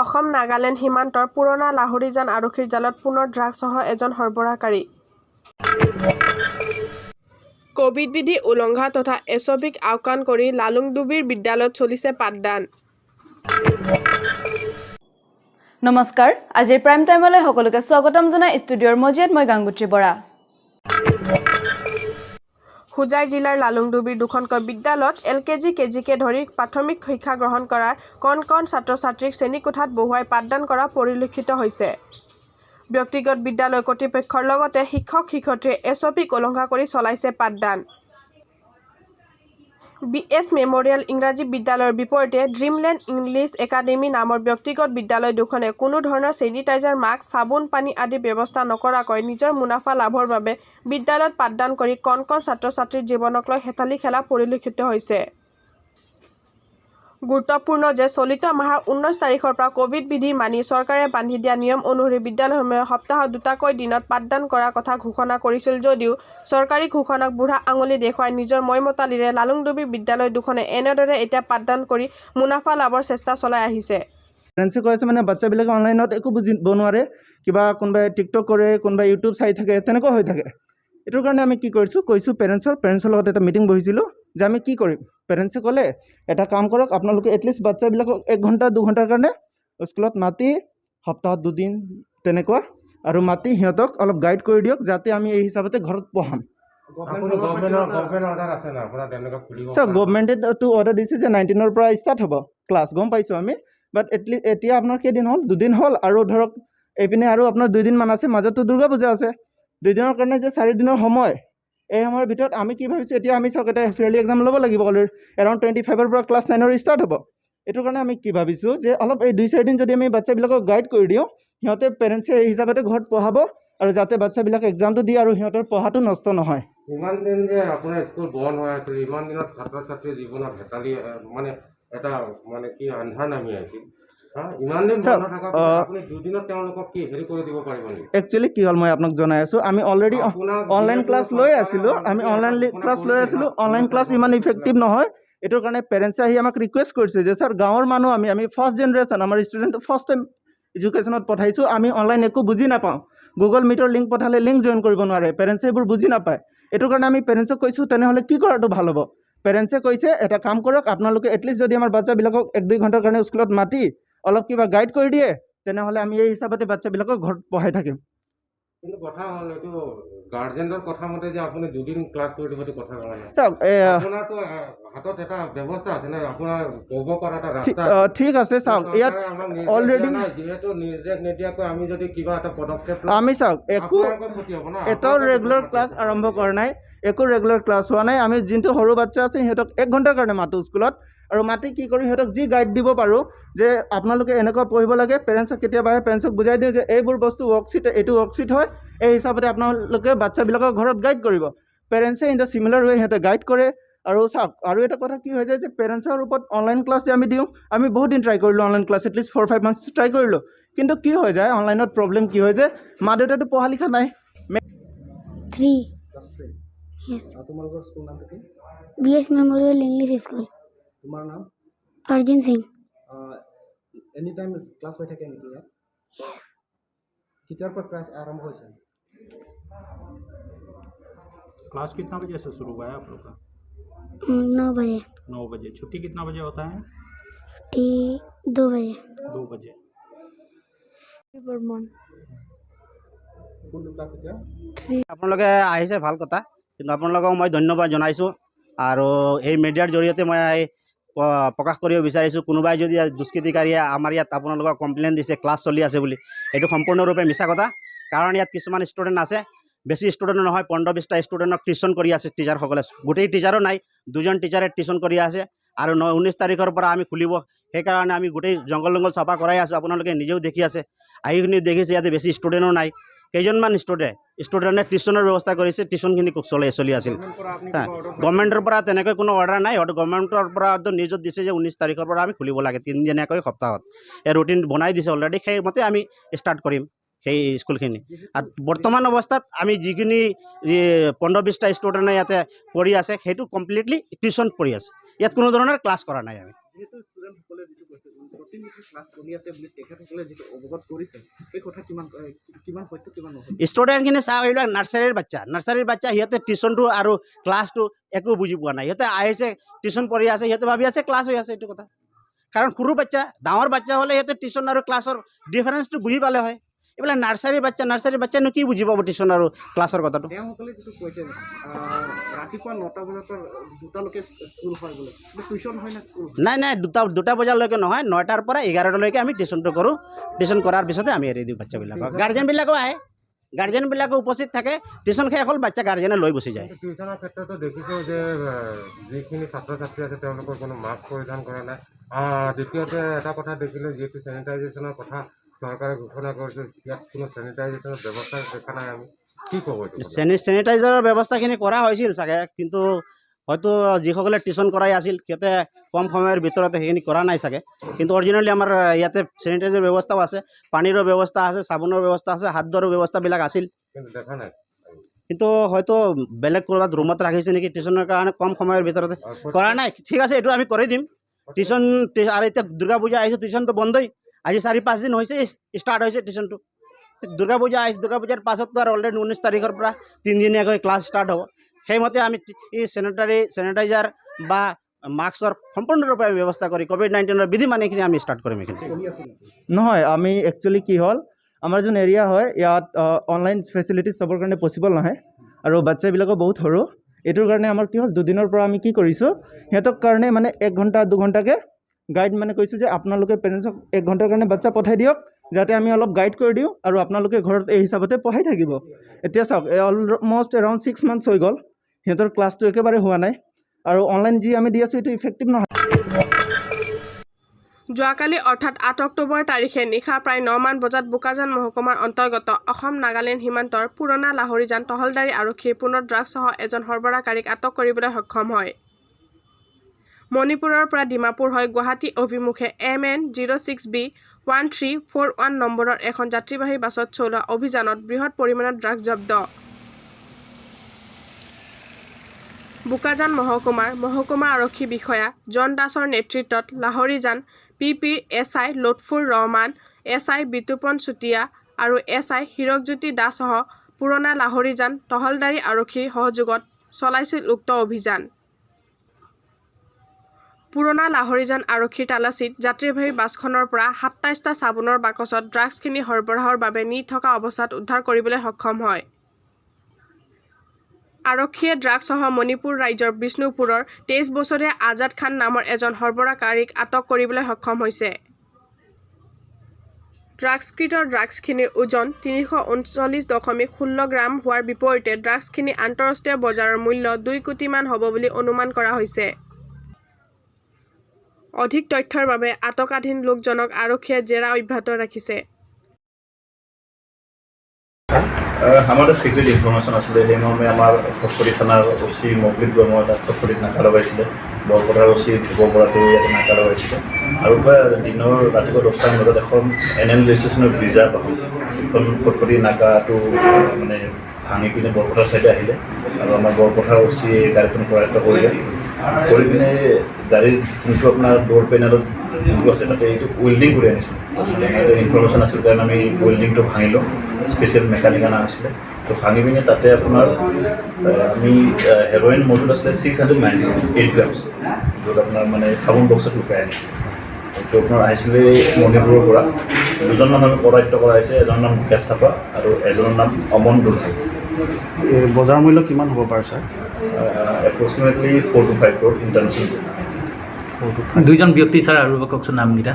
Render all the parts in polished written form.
অসম নাগালেণ্ড সীমান্তৰ পুৰণা লাহৰীজান আৰক্ষীৰ জালত পুনৰ ড্ৰাগছসহ এজন সৰবৰাহকাৰী। কভিড বিধি উলংঘা তথা এছঅপিক আওকাণ কৰি লালুংডুবিৰ বিদ্যালয়ত চলিছে পাঠদান। নমস্কাৰ, আজিৰ প্ৰাইম টাইমলৈ সকলোকে স্বাগতম জনাই ষ্টুডিঅ'ৰ মজিয়াত মই গাংগুত্ৰী বৰা। হোজাই জিলাৰ লালুংডুবিৰ দুখনকৈ বিদ্যালয়ত LKG, KGকে ধৰি প্ৰাথমিক শিক্ষা গ্ৰহণ কৰাৰ কণ কণ ছাত্ৰ-ছাত্ৰীক শ্ৰেণীকোঠাত বহুৱাই পাঠদান কৰা পৰিলক্ষিত হৈছে। ব্যক্তিগত বিদ্যালয় কৰ্তৃপক্ষৰ লগতে শিক্ষক-শিক্ষয়িত্ৰীয়ে এছঅপিক উলংঘা কৰি চলাইছে পাঠদান। BS মেমৰিয়েল ইংৰাজী বিদ্যালয়ৰ বিপৰীতে ড্ৰিমলেণ্ড ইংলিছ একাডেমী নামৰ ব্যক্তিগত বিদ্যালয় দুখনে কোনো ধৰণৰ চেনিটাইজাৰ, মাস্ক, চাবোন, পানী আদিৰ ব্যৱস্থা নকৰাকৈ নিজৰ মুনাফা লাভৰ বাবে বিদ্যালয়ত পাঠদান কৰি কণ কণ ছাত্ৰ-ছাত্ৰীৰ জীৱনক লৈ হেতালি খেলা পৰিলক্ষিত হৈছে। গুৰুত্বপূৰ্ণ যে চলিত মাহৰ 19 তাৰিখৰ পৰা কভিড বিধি মানি চৰকাৰে বান্ধি দিয়া নিয়ম অনুসৰি বিদ্যালয়সমূহে সপ্তাহত দুটাকৈ দিনত পাঠদান কৰাৰ কথা ঘোষণা কৰিছিল যদিও চৰকাৰী ঘোষণাক বুঢ়া আঙুলি দেখুৱাই নিজৰ মইমতালিৰে লালুংডুবিৰ বিদ্যালয় দুখনে এনেদৰে এতিয়া পাঠদান কৰি মুনাফা লাভৰ চেষ্টা চলাই আহিছে। পেৰেণ্টছে কৈ আছে মানে বাচ্চাবিলাকে অনলাইনত একো বুজিব নোৱাৰে, কিবা কোনোবাই টিকটক কৰে, কোনোবাই ইউটিউব চাই থাকে, তেনেকুৱা হৈ থাকে। এইটোৰ কাৰণে আমি কি কৈছোঁ পেৰেণ্টছৰ লগত এটা মিটিং বহিছিলোঁ যে আমি কি কৰিম। পেৰেণ্টছে ক'লে এটা কাম কৰক, আপোনালোকে এটলিষ্ট বাচ্চাবিলাকক 1 ঘণ্টা 2 ঘণ্টাৰ কাৰণে স্কুলত মাতি সপ্তাহত 2 দিন তেনেকুৱা আৰু মাতি সিহঁতক অলপ গাইড কৰি দিয়ক, যাতে আমি এই হিচাপতে ঘৰত পঢ়াম। গভৰ্ণমেণ্টেতো অৰ্ডাৰ দিছে যে 19ৰ পৰা ষ্টাৰ্ট হ'ব ক্লাছ, গম পাইছোঁ আমি। বাট এটলিষ্ট এতিয়া আপোনাৰ কেইদিন হ'ল? 2 দিন হ'ল আৰু ধৰক এইপিনে আৰু আপোনাৰ 2 দিনমান আছে, মাজতো দুৰ্গা পূজা আছে। 2 দিনৰ কাৰণে যে 4 দিনৰ সময়, এই সময়ৰ ভিতৰত আমি কি ভাবিছোঁ, এতিয়া আমি চাওক এটা ফেয়াৰলি এক্সাম ল'ব লাগিব। অলৰেডি এৰাউণ্ড 25ৰ পৰা ক্লাছ 9ৰ ষ্টাৰ্ট হ'ব। এইটোৰ কাৰণে আমি কি ভাবিছোঁ যে অলপ এই 2-4 দিন যদি আমি বাচ্চাবিলাকক গাইড কৰি দিওঁ, সিহঁতে পেৰেণ্টছে এই হিচাপতে ঘৰত পঢ়াব আৰু যাতে বাচ্চাবিলাকে এক্সামটো দিয়ে আৰু সিহঁতৰ পঢ়াটো নষ্ট নহয়। ইমান দিন যে আপোনাৰ স্কুল বন্ধ হৈ আছিল, ইমান দিনত ছাত্ৰ-ছাত্ৰীৰ জীৱনত হেতালি মানে এটা মানে কি আন্ধাৰ নামি আহিছিল। ইমান দিন বন্ধ থকাৰ পিছত আপুনি 2 দিনত তেওঁলোকক কি হেৰি কৰি দিব পাৰিব নেকি? একচুৱেলি কি হ'ল মই আপোনাক জনাই আছোঁ, আমি অলৰেডি অনলাইন ক্লাছ লৈ আছিলোঁ। অনলাইন ক্লাছ ইমান ইফেক্টিভ নহয়। এইটোৰ কাৰণে পেৰেণ্টছে আহি আমাক ৰিকুৱেষ্ট কৰিছে যে ছাৰ গাঁৱৰ মানুহ আমি ফাৰ্ষ্ট জেনেৰেশ্যন, আমাৰ ষ্টুডেণ্টটো ফাৰ্ষ্ট টাইম এডুকেশ্যনত পঠাইছোঁ, আমি অনলাইন একো বুজি নাপাওঁ। গুগল মিটৰ লিংক পঠালে লিংক জইন কৰিব নোৱাৰে, পেৰেণ্টছে এইবোৰ বুজি নাপায়। এইটোৰ কাৰণে আমি পেৰেণ্টছক কৈছোঁ তেনেহ'লে কি কৰাটো ভাল হ'ব। পেৰেণ্টছে কৈছে এটা কাম কৰক, আপোনালোকে এটলিষ্ট যদি আমাৰ বাচ্চাবিলাকক 1-2 ঘণ্টাৰ কাৰণে স্কুলত মাতি অলপ কিবা গাইড কৰি দিয়ে, তেনেহ'লে আমি এই হিচাপতে বাচ্চাবিলাকক ঘৰত পঢ়াই থাকিম। কিন্তু কথা হ'ল এইটো গাৰ্জেনৰ কথা মতে যে আপুনি 2 দিন ক্লাছ কৰি দিব, কথা নহয়। চাওক আপোনাৰতো হাতত এটা ব্যৱস্থা আছে নে, আপোনাৰ ক'ব পৰা এটা ৰাস্তা ঠিক আছে। চাওক ইয়াত অলৰেডি যিহেতু নিৰ্দেশ নিদিয়াকৈ আমি যদি কিবা এটা পদক্ষেপ আমি চাওক এটাও ৰেগুলাৰ ক্লাছ আৰম্ভ কৰা নাই, একো ৰেগুলাৰ ক্লাছ হোৱা নাই। আমি যোনটো সৰু বাচ্চা আছে সিহঁতক 1 ঘণ্টাৰ কাৰণে মাতোঁ স্কুলত আৰু মাতি কি কৰি সিহঁতক যি গাইড দিব পাৰোঁ যে আপোনালোকে এনেকুৱা পঢ়িব লাগে। পেৰেণ্টছক কেতিয়াবা পেৰেণ্টছক বুজাই দিওঁ যে এইবোৰ বস্তু ৱৰ্কশ্বিট, এইটো ৱৰ্কশ্বিট হয়, এই হিচাপতে আপোনালোকে বাচ্চাবিলাকক ঘৰত গাইড কৰিব। পেৰেণ্টছে ইন দ্য চিমিলাৰ ৱে সিহঁতে গাইড কৰে। আৰু চাওক আৰু এটা কথা কি হৈ যায় যে পেৰেণ্টছৰ ওপৰত অনলাইন ক্লাছ যে আমি দিওঁ, আমি বহুত দিন ট্ৰাই কৰিলোঁ online class, at least 4-5 months try কৰিলোঁ। কিন্তু কি হৈ যায় অনলাইনত প্ৰব্লেম কি হৈ যায়, মা দেউতাটো পঢ়া লিখা নাই। 3 Yes. তোমালোকৰ স্কুল নামটো কি? BS memorial English school. তোমাৰ নাম? Arjun Singh. Any time class হৈ থাকে নেকি ইয়াত? Yes. कितना पर क्लास आरंभ हो जाए? क्लास कितना बजे से शुरू हुआ है आप लोग का? 9 बजे। 9 बजे। छुट्टी कितना बजे होता है? छुट्टी 2 बजे। 2 बजे। আপোনালোকে আহিছে ভাল কথা, কিন্তু আপোনালোকক মই ধন্যবাদ জনাইছোঁ। আৰু এই মিডিয়াৰ জৰিয়তে মই প্ৰকাশ কৰিব বিচাৰিছোঁ, কোনোবাই যদি দুষ্কৃতিকাৰীয়ে আমাৰ ইয়াত আপোনালোকক কমপ্লেইন দিছে ক্লাছ চলি আছে বুলি, এইটো সম্পূৰ্ণৰূপে মিছা কথা। কাৰণ ইয়াত কিছুমান ষ্টুডেণ্ট আছে, বেছি ষ্টুডেণ্ট নহয়, 15-20টা ষ্টুডেণ্টক টিউশ্যন কৰি আছে টিচাৰসকলে। গোটেই টিচাৰো নাই, 2জন টিচাৰে টিউশ্যন কৰি আছে। আৰু 19 তাৰিখৰ পৰা আমি খুলিব, সেইকাৰণে আমি গোটেই জংঘল চাফা কৰাই আছোঁ। আপোনালোকে নিজেও দেখি আছে, আহিখিনি দেখিছে ইয়াতে বেছি ষ্টুডেণ্টো নাই। কেইজনমান ষ্টুডেণ্টে টিউশ্যনৰ ব্যৱস্থা কৰিছে, টিউশ্যনখিনি চলি আছিল। গভৰ্ণমেণ্টৰ পৰা তেনেকৈ কোনো অৰ্ডাৰ নাই। গভৰ্ণমেণ্টৰ পৰা নিউজত দিছে যে 19 তাৰিখৰ পৰা আমি খুলিব লাগে 3 দিনীয়াকৈ সপ্তাহত। এই ৰুটিন বনাই দিছে অলৰেডি, সেইমতে আমি ষ্টাৰ্ট কৰিম সেই স্কুলখিনি। আৰু বৰ্তমান অৱস্থাত আমি যিখিনি 15-20টা ষ্টুডেণ্টে ইয়াতে পঢ়ি আছে, সেইটো কমপ্লিটলি টিউশ্যন পঢ়ি আছে, ইয়াত কোনো ধৰণৰ ক্লাছ কৰা নাই আমি। যেহেতু ষ্টুডেণ্টসকলে যিটো কৈছে প্ৰতি কণ্টিনিউ ক্লাছ চলি আছে বুলি তেখেতসকলে যিটো অৱগত কৰিছে এই কথা কিমান সত্য কিমান নহয় ষ্টুডেণ্টখিনি চাওক এইবিলাক নাৰ্চাৰীৰ বাচ্চা সিহঁতে টিউশ্যনটো আৰু ক্লাছটো একো বুজি পোৱা নাই সিহঁতে আহিছে টিউশ্যন পঢ়ি আছে সিহঁতে ভাবি আছে ক্লাছ হৈ আছে এইটো কথা কাৰণ সৰু বাচ্চা ডাঙৰ বাচ্চা হ'লে সিহঁতে টিউশ্যন আৰু ক্লাছৰ ডিফাৰেঞ্চটো বুজি পালে হয় এইবিলাক নাৰ্চাৰী বাচ্চানো কি বুজি পাব টিউশ্যন আৰু ক্লাছৰ কথাটো তেওঁসকলে যিটো কৈছে ৰাতিপুৱা 9টা বজাৰ পৰা 2টালৈকে স্কুল হয় বোলে টিউশ্যন হয় না স্কুল নাই 2টা বজালৈকে নহয় 9টাৰ পৰা 11টালৈকে আমি টিউশ্যনটো কৰোঁ টিউশ্যন কৰাৰ পিছতে আমি এৰি দিওঁ বাচ্চাবিলাকক গাৰ্জেনবিলাকো আহে গাৰ্জেনবিলাকো উপস্থিত থাকে টিউশ্যন শেষ হ'ল বাচ্চা গাৰ্জেনে লৈ গুচি যায় টিউশ্যনৰ ক্ষেত্ৰতো দেখিছোঁ যে যিখিনি ছাত্ৰ ছাত্ৰী আছে তেওঁলোকৰ কোনো মাস্ক পৰিধান কৰা নাই দ্বিতীয়তে এটা কথা দেখিলোঁ যিহেতু চেনিটাইজেশ্যনৰ কথা চৰকাৰে ঘোষণা কৰিছে ইয়াত কোনো চেনিটাইজেশ্যনৰ ব্যৱস্থা দেখা নাই আমি কি ক'ব চেনিটাইজাৰৰ ব্যৱস্থাখিনি কৰা হৈছিল চাগে কিন্তু হয়তো যিসকলে টিউশ্যন কৰাই আছিল সিহঁতে কম সময়ৰ ভিতৰতে সেইখিনি কৰা নাই চাগে কিন্তু অৰিজিনেলি আমাৰ ইয়াতে চেনিটাইজাৰ ব্যৱস্থাও আছে পানীৰো ব্যৱস্থা আছে চাবোনৰ ব্যৱস্থা আছে হাত ধোৱাৰ ব্যৱস্থাবিলাক আছিল কিন্তু দেখা নাই কিন্তু হয়তো বেলেগ ক'ৰবাত ৰুমত ৰাখিছে নেকি টিউশ্যনৰ কাৰণে কম সময়ৰ ভিতৰতে কৰা নাই ঠিক আছে এইটো আমি কৰি দিম টিউশ্যন আৰু এতিয়া দুৰ্গা পূজা আহিছে টিউশ্যনটো বন্ধই আজি 4-5 দিন হৈছে ষ্টাৰ্ট হৈছে টিউশ্যনটো দুৰ্গা পূজা আহিছে দুৰ্গা পূজাৰ পাছততো আৰু অলৰেডি 19 তাৰিখৰ পৰা 3 দিনীয়াকৈ ক্লাছ ষ্টাৰ্ট হ'ব সেইমতে আমি এই চেনিটাইজাৰ বা মাস্কৰ সম্পূৰ্ণৰূপে ব্যৱস্থা কৰি COVID-19 বিধি মানিখিনি আমি ষ্টাৰ্ট কৰিম এইখিনি নহয় আমি একচুৱেলি কি হ'ল আমাৰ যোন এৰিয়া হয় ইয়াত অনলাইন ফেচিলিটিজ চবৰ কাৰণে পচিবল নহয় আৰু বাচ্চাবিলাকো বহুত সৰু এইটোৰ কাৰণে আমাৰ কি হ'ল দুদিনৰ পৰা আমি কি কৰিছোঁ সিহঁতৰ কাৰণে মানে 1 ঘণ্টা 2 ঘণ্টাকৈ গাইড মানে কৈছোঁ যে আপোনালোকে পেৰেণ্টছক 1 ঘণ্টাৰ কাৰণে বাচ্চা পঠাই দিয়ক যাতে আমি অলপ গাইড কৰি দিওঁ আৰু আপোনালোকে ঘৰত এই হিচাপতে পঢ়াই থাকিব এতিয়া চাওক অলমষ্ট এৰাউণ্ড 6 মান্থছ হৈ গ'ল সিহঁতৰ ক্লাছটো একেবাৰে হোৱা নাই আৰু অনলাইন যি আমি দি আছোঁ এইটো ইফেক্টিভ নহয় যোৱাকালি অৰ্থাৎ 8 অক্টোবৰ তাৰিখে নিশা প্ৰায় 9 মান বজাত বোকাজান মহকুমাৰ অন্তৰ্গত অসম নাগালেণ্ড সীমান্তৰ পুৰণা লাহৰীজান তহলদাৰী আৰক্ষীয়ে পুনৰ ড্ৰাগছসহ এজন সৰবৰাহকাৰীক আটক কৰিবলৈ সক্ষম হয় মণিপুৰৰ পৰা ডিমাপুৰ হৈ গুৱাহাটী অভিমুখে MN06B 1341 নম্বৰৰ এখন যাত্ৰীবাহী বাছত চলোৱা অভিযানত বৃহৎ পৰিমাণৰ ড্ৰাগছ জব্দ বোকাজান মহকুমা আৰক্ষী বিষয়া জন দাসৰ নেতৃত্বত লাহৰীজান PPৰ SI লুৎফুৰ ৰহমান SI বিতুপন চুতীয়া আৰু SI হিৰকজ্যোতি দাসসহ পুৰণা লাহৰীজান তহলদাৰী আৰক্ষীৰ সহযোগত চলাইছিল উক্ত অভিযান পুৰণা লাহৰীজান আৰক্ষীৰ তালাচীত যাত্ৰীবাহী বাছখনৰ পৰা 27টা চাবোনৰ বাকচত ড্ৰাগছখিনি সৰবৰাহৰ বাবে নি থকা অৱস্থাত উদ্ধাৰ কৰিবলৈ সক্ষম হয় আৰক্ষীয়ে ড্ৰাগছসহ মণিপুৰ ৰাজ্যৰ বিষ্ণুপুৰৰ 23 বছৰীয়া আজাদ খান নামৰ এজন সৰবৰাহকাৰীক আটক কৰিবলৈ সক্ষম হৈছে ড্ৰাগছখিনিৰ ওজন 339.16 গ্ৰাম হোৱাৰ বিপৰীতে ড্ৰাগছখিনি আন্তঃৰাষ্ট্ৰীয় বজাৰৰ মূল্য 2 কোটি মান হ'ব বুলি অনুমান কৰা হৈছে অধিক তথ্যৰ বাবে আটকাধীন লোকজনক আৰক্ষীয়ে জেৰা অব্যাহত ৰাখিছে हमारे सिक्रेट इनफर्मेशन आছিলে সেই মৰ্মে আমাৰ ফটকৰি থানাৰ ওচি মকলিক গমৰ তাত ফটকৰিত নাকা লগাইছিলে বৰপথাৰ ওচি ধুব পৰাটো ইয়াতে নাকা লগাইছিলে আৰু প্ৰায় দিনৰ ৰাতিপুৱা 10টা বজাত এখন NL ৰেজিষ্ট্ৰেশ্যনৰ ভিজা পালোঁ এখন ফটকৰি নাকাটো মানে ভাঙি পিনে বৰপথাৰ চাইডে আহিলে আৰু আমাৰ বৰপথাৰ ওচি গাড়ীখন কৰায়ত্ব কৰিলে কৰি পিনে গাড়ীৰ যোনটো আপোনাৰ ড'ৰ পেনেলত যোনটো আছে তাতে এইটো ৱেল্ডিং কৰি আনিছিলে ইনফৰ্মেশ্যন আছিল কাৰণে আমি ৱেল্ডিংটো ভাঙিলোঁ স্পেচিয়েল মেকানিক আনা হৈছিলে তো ভাঙি পিনে তাতে আপোনাৰ আমি হেৰইন মজুত আছিলে 698 গ্ৰামছ য'ত আপোনাৰ মানে চাবোন বক্সত লুকাই আনিছে এইটো আপোনাৰ আহিছিলে মণিপুৰৰ পৰা দুজন নাম আমি কৰায়ত্ব কৰা হৈছে এজনৰ নাম মুকেশ থাপা আৰু এজনৰ নাম অমন দুলহাই বজাৰ মূল্য কিমান হ'ব পাৰে sir approximately 4 to 5 crore international দুইজন ব্যক্তি ছাৰ আৰু কওকচোন নামকেইটা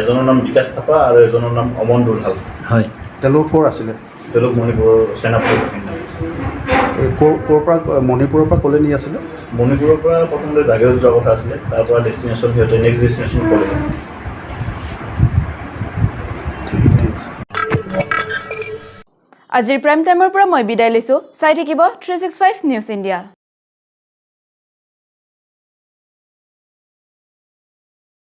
এজনৰ নাম বিকাশ থাপা আৰু এজনৰ নাম অমন দুলহাল হয় তেওঁলোক ক'ৰ আছিলে তেওঁলোক মণিপুৰৰ চেনাপুৰ ক'ৰ পৰা মণিপুৰৰ পৰা ক'লৈ নি আছিলে মণিপুৰৰ পৰা প্ৰথমতে জাগিৰোড যোৱাৰ কথা আছিলে তাৰ পৰা ডেষ্টিনেশ্যন সিহঁতে নেক্সট ডেষ্টিনেশ্যন ক'লে ঠিক আছে আজিৰ প্ৰাইম টাইমৰ পৰা মই বিদায় লৈছোঁ চাই থাকিব 365 নিউজ ইণ্ডিয়া